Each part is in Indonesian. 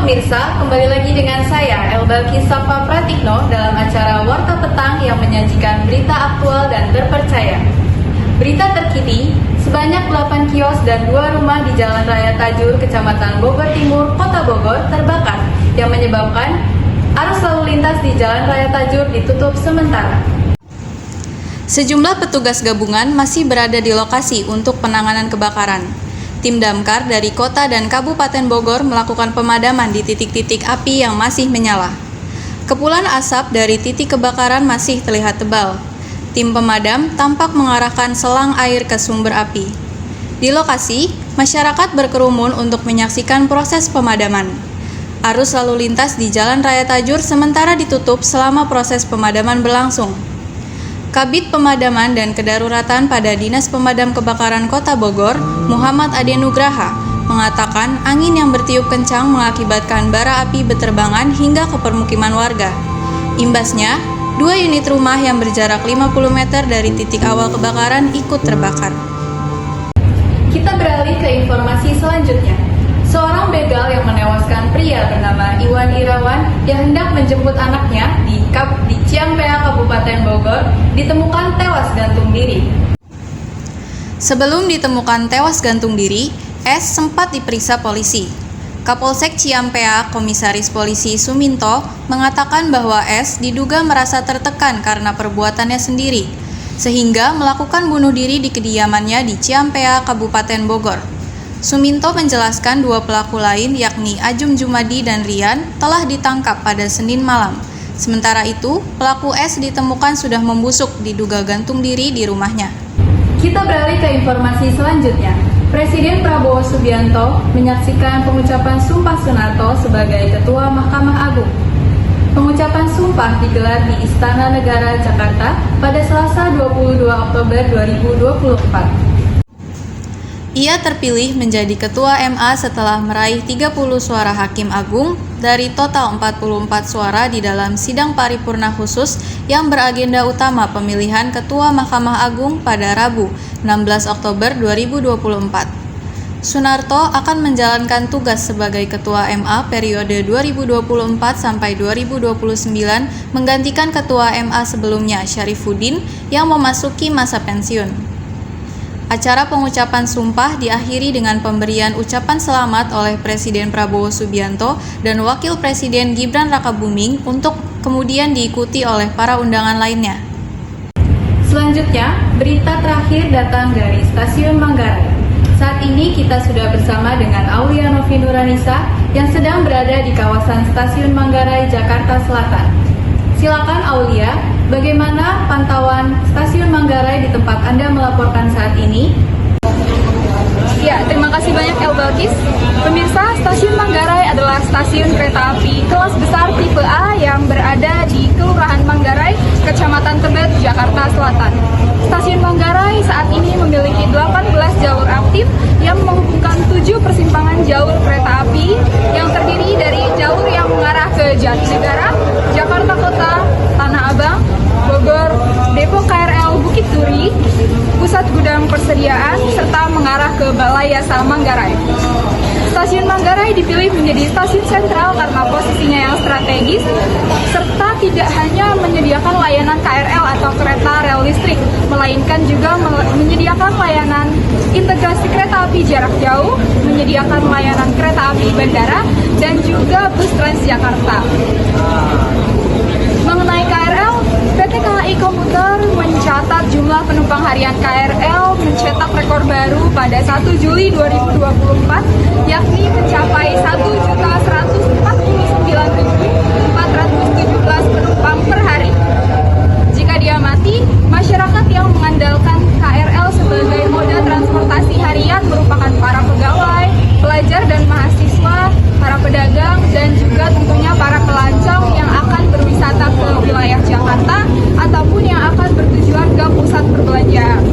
pemirsa, kembali lagi dengan saya Elbalki Sapa Pratikno dalam acara Warta Petang yang menyajikan berita aktual dan terpercaya. Berita terkini, sebanyak 8 kios dan 2 rumah di Jalan Raya Tajur, Kecamatan Bogor Timur, Kota Bogor terbakar yang menyebabkan arus lalu lintas di Jalan Raya Tajur ditutup sementara. Sejumlah petugas gabungan masih berada di lokasi untuk penanganan kebakaran. Tim damkar dari Kota dan Kabupaten Bogor melakukan pemadaman di titik-titik api yang masih menyala. Kepulan asap dari titik kebakaran masih terlihat tebal. Tim pemadam tampak mengarahkan selang air ke sumber api. Di lokasi, masyarakat berkerumun untuk menyaksikan proses pemadaman. Arus lalu lintas di Jalan Raya Tajur sementara ditutup selama proses pemadaman berlangsung. Kabid Pemadaman dan Kedaruratan pada Dinas Pemadam Kebakaran Kota Bogor, Muhammad Ade Nugraha, mengatakan angin yang bertiup kencang mengakibatkan bara api beterbangan hingga ke permukiman warga. Imbasnya, 2 unit rumah yang berjarak 50 meter dari titik awal kebakaran ikut terbakar. Kita beralih ke informasi selanjutnya. Seorang begal yang menewaskan pria bernama Iwan Irawan yang hendak menjemput anaknya di Ciampea, Kabupaten Bogor, ditemukan tewas gantung diri. Sebelum ditemukan tewas gantung diri, S sempat diperiksa polisi. Kapolsek Ciampea, Komisaris Polisi Suminto, mengatakan bahwa S diduga merasa tertekan karena perbuatannya sendiri, sehingga melakukan bunuh diri di kediamannya di Ciampea, Kabupaten Bogor. Suminto menjelaskan 2 pelaku lain yakni Ajum Jumadi dan Rian telah ditangkap pada Senin malam. Sementara itu, pelaku S ditemukan sudah membusuk diduga gantung diri di rumahnya. Kita beralih ke informasi selanjutnya. Presiden Prabowo Subianto menyaksikan pengucapan Sumpah Sunarto sebagai Ketua Mahkamah Agung. Pengucapan sumpah digelar di Istana Negara, Jakarta pada Selasa 22 Oktober 2024. Ia terpilih menjadi Ketua MA setelah meraih 30 suara Hakim Agung dari total 44 suara di dalam sidang paripurna khusus yang beragenda utama pemilihan Ketua Mahkamah Agung pada Rabu, 16 Oktober 2024. Sunarto akan menjalankan tugas sebagai Ketua MA periode 2024 sampai 2029 menggantikan Ketua MA sebelumnya, Syarifuddin, yang memasuki masa pensiun. Acara pengucapan sumpah diakhiri dengan pemberian ucapan selamat oleh Presiden Prabowo Subianto dan Wakil Presiden Gibran Rakabuming untuk kemudian diikuti oleh para undangan lainnya. Selanjutnya, berita terakhir datang dari Stasiun Manggarai. Saat ini kita sudah bersama dengan Aulia Novi Nuranisa yang sedang berada di kawasan Stasiun Manggarai, Jakarta Selatan. Silakan Aulia, bagaimana pantauan Stasiun Manggarai di tempat Anda melaporkan saat ini? Ya, terima kasih banyak Elbalkis. Pemirsa, Stasiun Manggarai adalah stasiun kereta api kelas besar tipe A yang berada di Kelurahan Manggarai, Kecamatan Tebet, Jakarta Selatan. Stasiun Manggarai saat ini memiliki 18 jalur aktif yang menghubungkan 7 persimpangan jalur kereta api yang terdiri dari jalur yang mengarah ke Jatinegara, Jakarta Kota, Tanah Abang, Bogor, Depo KRL Bukit Duri, Pusat Gudang Persediaan, serta mengarah ke Balai Yasa Manggarai. Stasiun Manggarai dipilih menjadi stasiun sentral karena posisinya yang strategis, serta tidak hanya menyediakan layanan KRL atau kereta rel listrik, melainkan juga menyediakan layanan integrasi kereta api jarak jauh, menyediakan layanan kereta api bandara, dan juga bus Transjakarta. Mengenai KRL, PT KAI Komuter mencatat jumlah penumpang harian KRL mencetak rekor baru pada 1 Juli 2024, yakni mencapai 1.149.417 penumpang per hari. Jika diamati, masyarakat yang mengandalkan KRL sebagai moda transportasi harian merupakan para pegawai, pelajar dan mahasiswa, para pedagang, dan juga tentunya para pelancong yang akan berwisata ke wilayah Jakarta ataupun yang akan bertujuan ke pusat perbelanjaan.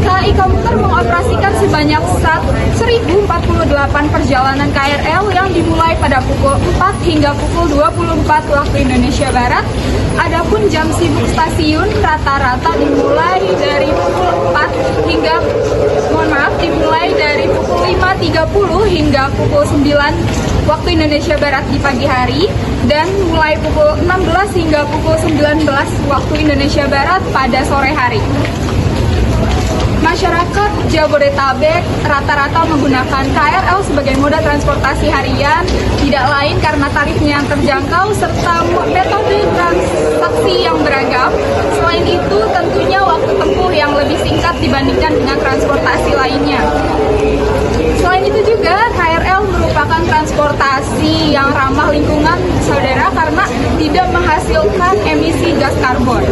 KAI Komuter mengoperasikan sebanyak 1.048 perjalanan KRL yang dimulai pada pukul 4 hingga pukul 24 waktu Indonesia Barat. Adapun jam sibuk stasiun rata-rata dimulai dari pukul 4 hingga dimulai dari pukul 5.30 hingga pukul 9 waktu Indonesia Barat di pagi hari dan mulai pukul 16 hingga pukul 19 waktu Indonesia Barat pada sore hari. Masyarakat Jabodetabek rata-rata menggunakan KRL sebagai moda transportasi harian, tidak lain karena tarifnya yang terjangkau serta metode transaksi yang beragam. Selain itu, tentunya waktu tempuh yang lebih singkat dibandingkan dengan transportasi lainnya. Selain itu juga, KRL merupakan transportasi yang ramah lingkungan, saudara, karena tidak menghasilkan emisi gas karbon.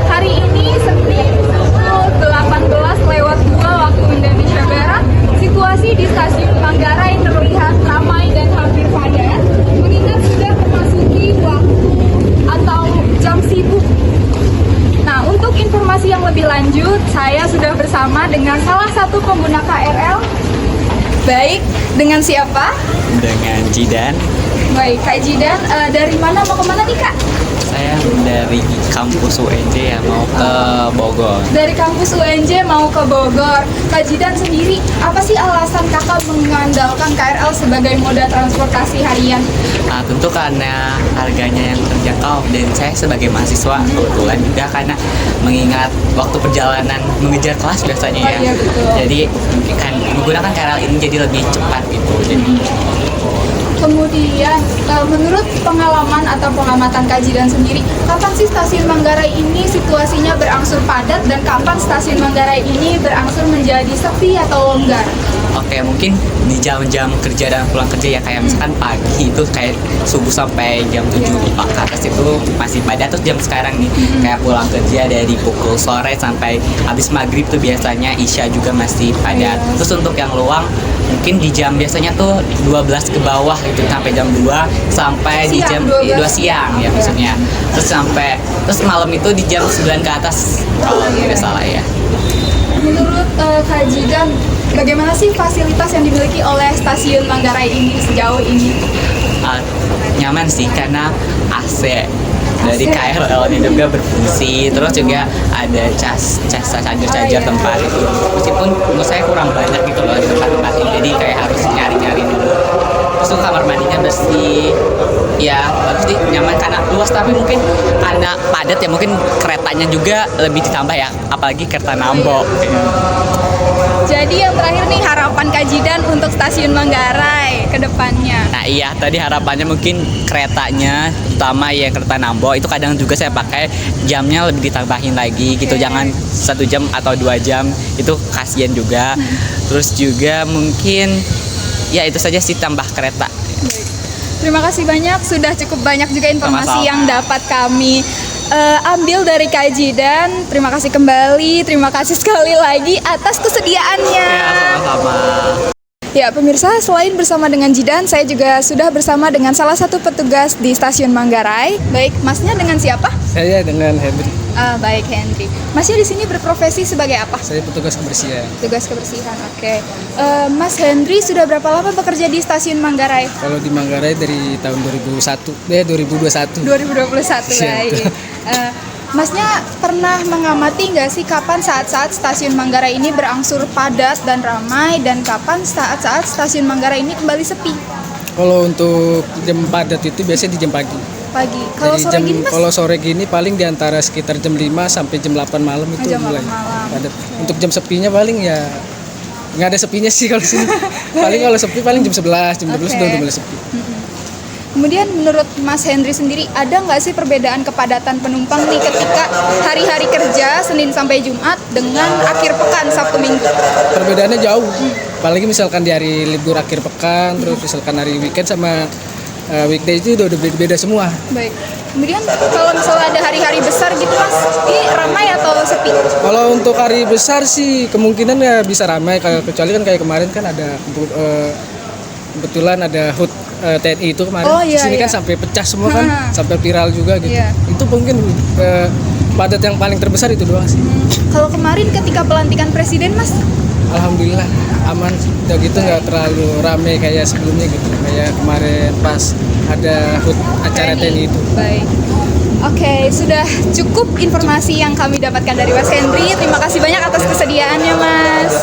Hari ini Senin pukul 18:02 waktu Indonesia Barat, situasi di stasiun Manggarai terlihat ramai dan hampir padat, mengingat sudah memasuki waktu atau jam sibuk. Nah, untuk informasi yang lebih lanjut, saya sudah bersama dengan salah satu pengguna KRL. Baik, dengan siapa? Dengan Jidan. Baik, Kak Jidan, dari mana mau kemana nih Kak? Saya dari kampus UNJ ya, mau ke Bogor. Dari kampus UNJ mau ke Bogor. Kak Jidan sendiri, apa sih alasan kakak mengandalkan KRL sebagai moda transportasi harian? Tentu karena harganya yang terjangkau dan saya sebagai mahasiswa kebetulan juga karena mengingat waktu perjalanan mengejar kelas biasanya ya. Oh, iya, betul. Jadi kan menggunakan KRL ini jadi lebih cepat gitu. Jadi Kemudian, menurut pengalaman atau pengamatan Kak Jidan sendiri, kapan sih stasiun Manggarai ini situasinya berangsur padat dan kapan stasiun Manggarai ini berangsur menjadi sepi atau longgar? Oke, mungkin di jam-jam kerja dan pulang kerja ya, kayak misalkan pagi itu kayak subuh sampai jam 7 ke atas itu masih padat. Terus jam sekarang nih kayak pulang kerja dari pukul sore sampai habis maghrib tuh biasanya isya juga masih padat. Terus untuk yang luang mungkin di jam biasanya tuh 12 ke bawah gitu sampai jam 2 sampai di jam 2 siang ya maksudnya. Terus malam itu di jam 9 ke atas kalau tidak salah ya. Menurut Kak Jidan, bagaimana sih fasilitas yang dimiliki oleh stasiun Manggarai ini sejauh ini? Nyaman sih karena AC dari KRL ini juga berfungsi, terus juga ada charger tempat itu. Meskipun menurut saya kurang banyak gitu loh di tempat-tempat ini, jadi kayak harus nyari-nyari dulu. Terus kamar mandinya bersih, ya bagus sih, nyaman karena luas, tapi mungkin karena padat ya mungkin keretanya juga lebih ditambah ya, apalagi kereta Nambo. Jadi yang terakhir nih, harapan Kak Jidan untuk stasiun Manggarai ke depannya. Nah iya, tadi harapannya mungkin keretanya, utama ya kereta Nambo, itu kadang juga saya pakai jamnya lebih ditambahin lagi gitu, jangan 1 jam atau 2 jam, itu kasihan juga. Terus juga mungkin ya itu saja sih, tambah kereta. Baik. Terima kasih banyak, sudah cukup banyak juga informasi Sama-sama. yang dapat kami ambil dari Kak Jidan. Terima kasih kembali, terima kasih sekali lagi atas kesediaannya. Ya sama-sama. Ya pemirsa, selain bersama dengan Jidan, saya juga sudah bersama dengan salah satu petugas di stasiun Manggarai. Baik, masnya dengan siapa? Saya dengan Henry. Baik, Henry. Masnya di sini berprofesi sebagai apa? Saya petugas kebersihan. Tugas kebersihan, oke. Mas Henry sudah berapa lama bekerja di stasiun Manggarai? Kalau di Manggarai dari tahun 2021. 2021, baik. Masnya pernah mengamati nggak sih kapan saat-saat stasiun Manggarai ini berangsur padat dan ramai, dan kapan saat-saat stasiun Manggarai ini kembali sepi? Kalau untuk jam padat itu biasanya di jam pagi. Pagi. Kalau Jadi sore gini, Mas? kalau sore gini paling di antara sekitar jam 5 sampai jam 8 malam itu jam 8 mulai malam. padat. Untuk jam sepinya paling ya nggak ada sepinya sih kalau sini. Paling kalau sepi paling jam 11, jam 12 Oke. udah mulai sepi. Kemudian menurut Mas Henry sendiri, ada nggak sih perbedaan kepadatan penumpang nih ketika hari-hari kerja Senin sampai Jumat dengan akhir pekan Sabtu Minggu? Perbedaannya jauh. Apalagi misalkan di hari libur akhir pekan, terus misalkan hari weekend sama weekday itu udah beda semua. Baik. Kemudian kalau misalnya ada hari-hari besar gitu Mas, ini ramai atau sepi? Kalau untuk hari besar sih kemungkinan ya bisa ramai, kecuali kan kayak kemarin kan ada kebetulan ada HUT TNI itu kemarin. Oh, iya, Di sini iya. kan sampai pecah semua kan, sampai viral juga gitu. Iya. Itu mungkin padat yang paling terbesar itu doang sih. Kalau kemarin ketika pelantikan presiden Mas, Alhamdulillah aman, udah gitu nggak terlalu rame kayak sebelumnya gitu, kayak kemarin pas ada HUT acara TNI itu. Baik. Oke, sudah cukup informasi yang kami dapatkan dari Mas Henry. Terima kasih banyak atas kesediaannya, Mas.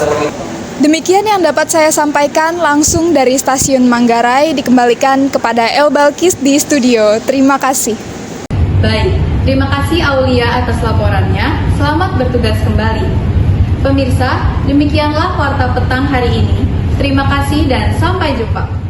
Demikian yang dapat saya sampaikan langsung dari Stasiun Manggarai, dikembalikan kepada El Balkis di studio. Terima kasih. Baik, terima kasih Aulia atas laporannya. Selamat bertugas kembali. Pemirsa, demikianlah Warta Petang hari ini. Terima kasih dan sampai jumpa.